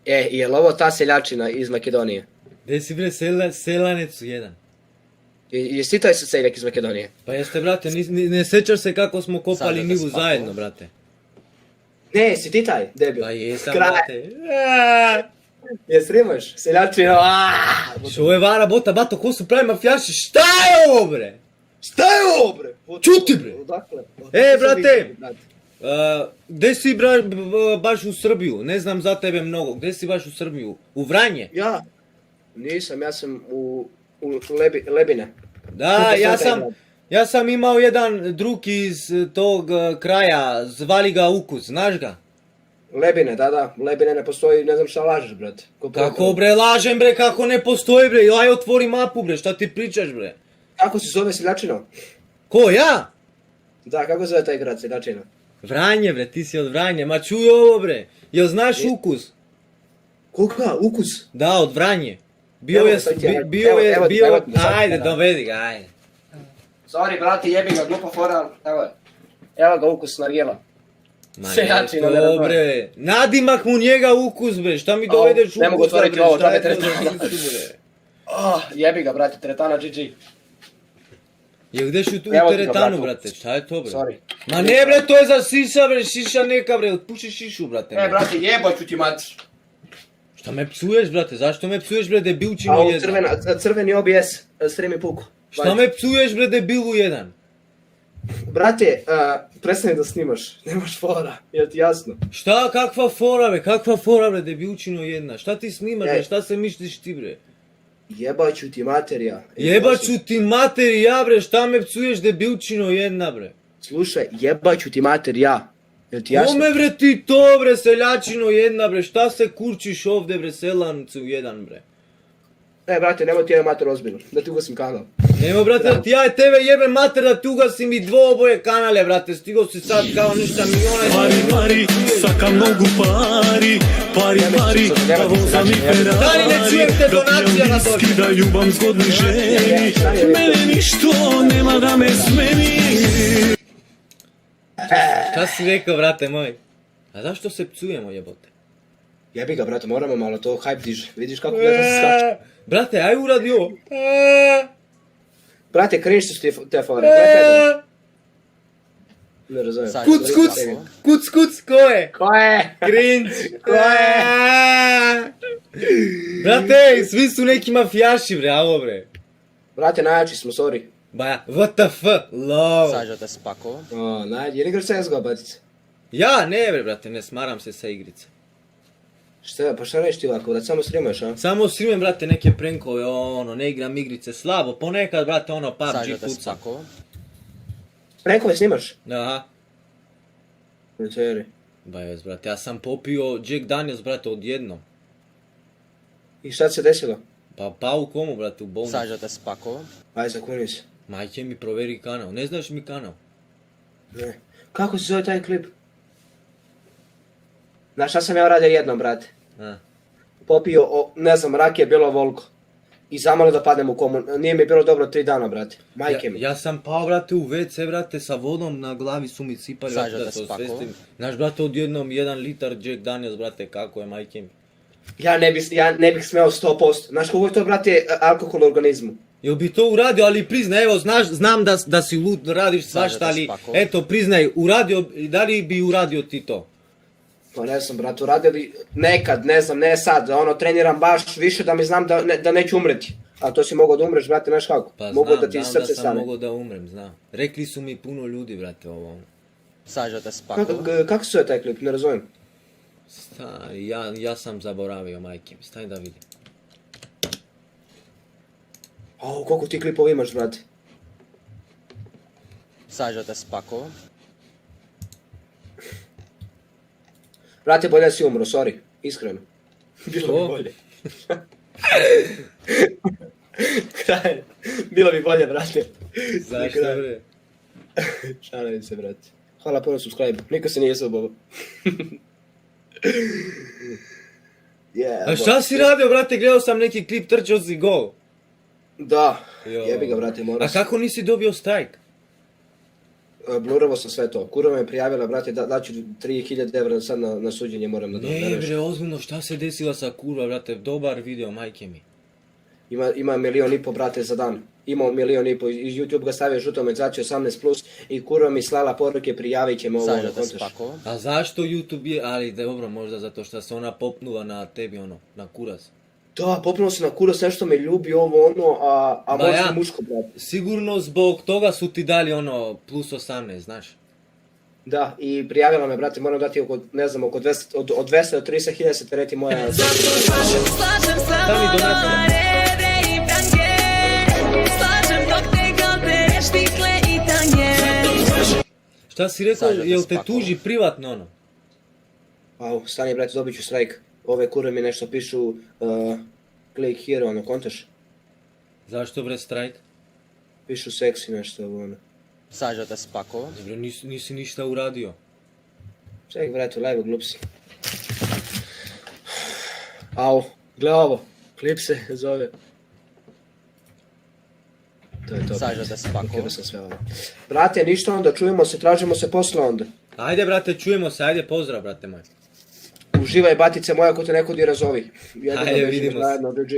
Je li ovo ta seljačina iz Makedonije? Gdje si bre selanec jedan? Jesi taj seljak iz Makedonije? Pa jeste brate, ne sjećaš se kako smo kopali Sad da te njivu spakujem. zajedno brate? Ne, si ti taj, debil. Pa jesam Kraj. brate. Jesi rimaš? Seljačina, Što je vara bota, bato, ko su pravi mafijaši, šta je ovo bre? Šta je ovo bre? Čuti, bre. Odakle? brate. Gdje si baš u Srbiju? Ne znam za tebe mnogo, gdje si baš u Srbiju? U Vranje? Ja? Nisam, ja sam u Lebine. Da, ja sam imao jedan drug iz tog kraja, zvali ga Ukus, znaš ga? Lebine, da, Lebine ne postoji, ne znam šta lažeš, brate. Kako bre, lažem bre, kako ne postoji bre, aj otvori mapu bre, šta ti pričaš bre? Kako se zove seljačina? Ko, ja? Da, kako se zove taj grad, seljačina? Vranje bre, ti si od Vranje, ma čuj ovo bre, jel znaš Ukus? Koga? Ukus? Da, od Vranje. Evo, Ajde, dovedi ga, ajde. Sorry, brate, jebi ga, glupa fora, evo ga Ukus nargila. Ma Seljačina, ne to razumem. bre, nadimak mu njega Ukus bre, šta mi dovedeš Ukusa bre, ne mogu otvoriti ovo, šta je džabe to teretana. za Ukus, bre? Jebi ga, brate, teretana GG. Jel gdeš u Evo ti ga, teretanu brate. brate, šta je to bre? Sorry. Ma ne bre, to je za šiša bre, šiša neka bre, otpuši šišu brate. Brate, jebać ću ti mati. Šta me psuješ brate, zašto me psuješ bre debilčino A ovo jedan? crveni OBS, stream je puku. Šta me psuješ bre debilu jedan? Brate, prestani da snimaš, nemaš fora, je ti jasno? Šta, kakva fora bre debilčino jedna, šta ti snimaš bre, šta se misliš ti bre? Jebać ću ti materija. Jebaću ti materi ja bre, šta me psuješ debilčino jedna bre? Slušaj, jebać ću ti materija, je ti jasno? Kome bre ti to bre seljačino jedna bre, šta se kurčiš ovdje bre selancu jedan bre? Brate, nemoj ti jedan mater ozbiljno, da ti ugasim kanal. Nemo brate, da ti ja tebe jebem mater da ti ugasim i dvoboje kanale brate, stigo si sad kao ništa miliona. Pari, svaka mnogu pari, da vozam i Ferrari, Stani, ne čujem te, donacija na dođe. da ljubam zgodnoj ženi, mene ništo nema da me smeni. Šta si rekao brate moj? A zašto se psujemo jebote? Jebi ga, brate, moramo malo to hype diže, vidiš kako gleda se skače. Brate, aj uradi ovo. Brate, cringe su te fore, ne razumijem. Sad Kuc, da te kuc, spakujem. ko je? Ko je? Cringe, ko je? Brate, svi su neki mafijaši bre, alo bre. Brate, najjači smo, sorry. Ba, what the fuck, lol. Sad da te spakujem. Najjači, jer igraš CSGO, batice. Ja, ne bre, brate, ne smaram se sa igrice. Pa šta reći ti ovako, brate, samo streamuješ, a? Samo streamem, brate, neke prankove, ne igram igrice slabo, ponekad, brate, Sad PUBG da te puca. spakujem. Prankove snimaš? Aha. Ne, seri. Ba jes, brate, ja sam popio Jack Daniels, brate, odjednom. I šta se desilo? Pa u komu, brate, u bolnicu. Sad da te spakujem. Aj, zakuni se. Majke mi proveri kanal, ne znaš mi kanal? Ne. Kako se zove taj klip? Znaš šta sam ja uradio jednom, brate? A. Popio, ne znam, rakije bilo volko. I zamalo da padnem u komu. Nije mi bilo dobro 3 dana, brate. Majke mi. Ja sam pao, brate, u WC, brate, sa vodom na glavi su mi sipali, Sad brate, da da te se spakujem. osvestim. Znaš, brate, odjednom 1 litar Jack Daniels, brate, kako je, majke mi. Ja ne bih smeo 100%. Znaš koliko je to, brate, alkohol u organizmu? Jel bi to uradio, ali priznaj, evo, znam da si lud, radiš svašta, ali, eto, priznaj, da li bi uradio ti to? Pa ne znam, brate, uradio bi nekad, ne znam, ne sad, treniram baš više da mi znam da neću umreti. A to si mogao da umreš, brate, znaš kako? Pa Mogu da ti znam srce da sam stane. mogao da umrem, znam. Rekli su mi puno ljudi, brate, ovo. Sad da te spakujem. Kako se zove taj klip, ne razumijem. Stari, ja sam zaboravio, majke mi, staj da vidim. Koliko ti klipova imaš, brate? Sad da te spakujem. Brate, bolje da si umro, sorry, iskreno. Bilo bi bolje. Kraj, bilo bi bolje, brate. Zašto, bre? Šalim se, brate. Hvala puno subscribe, niko se nije subabo. A šta si radio, brate, gledao sam neki klip, trčao si gol. Da, Jo. jebi ga, brate, moram. A kako nisi dobio strike? blurovo sam sve to. Kurva me prijavila, brate, daću 3000 evra sad na suđenje moram da dam. Ne bre, ozbiljno, šta se desilo sa kurva, brate, dobar video, majke mi. Ima 1,5 milion, brate, za dan. Imao 1,5 milion, iz YouTube ga stavio žutom menzaciju 18+, i kurva mi slala poruke, prijavit će me ovo, Sažete kontaš. spakovo. A zašto YouTube je, ali dobro, možda zato što se ona popnula na tebi, ono, na kurac. Da, popnuo se na kurac, nešto me ljubi ovo, ono, a Ba možda ja. muško, brate. Sigurno zbog toga su ti dali ono plus 18, znaš. Da, i prijavila me, brate, moram dati oko, ne znam, oko 200, od 200 do 30.000 se tereti moja... Slažem sa Da mi vama, donacija. rede i branke. Slažem dok te galbe, štikle i tanje. Šta si rekao, Sažete jel te spakovo. tuži privatno ono? Au, stani, brate, dobit ću strajk. Ove kurve mi nešto pišu, click here, ono, kontaš? Zašto bre strajk? Pišu seksi nešto, ono. Sažete spakovo. Dobro, nisi ništa uradio. Ček, brate, live glup si. Au, gle ovo, klip se zove. To je to. Sažete spakovo. Ukidao sam sve ovo. Brate, ništa onda, čujemo se, tražimo se posle onda. Ajde brate, čujemo se, ajde pozdrav brate moj. Uživaj, batice moja, ako te neko dira zovi. Jedino Ajde, bežimo vidimo se. zajedno, GG.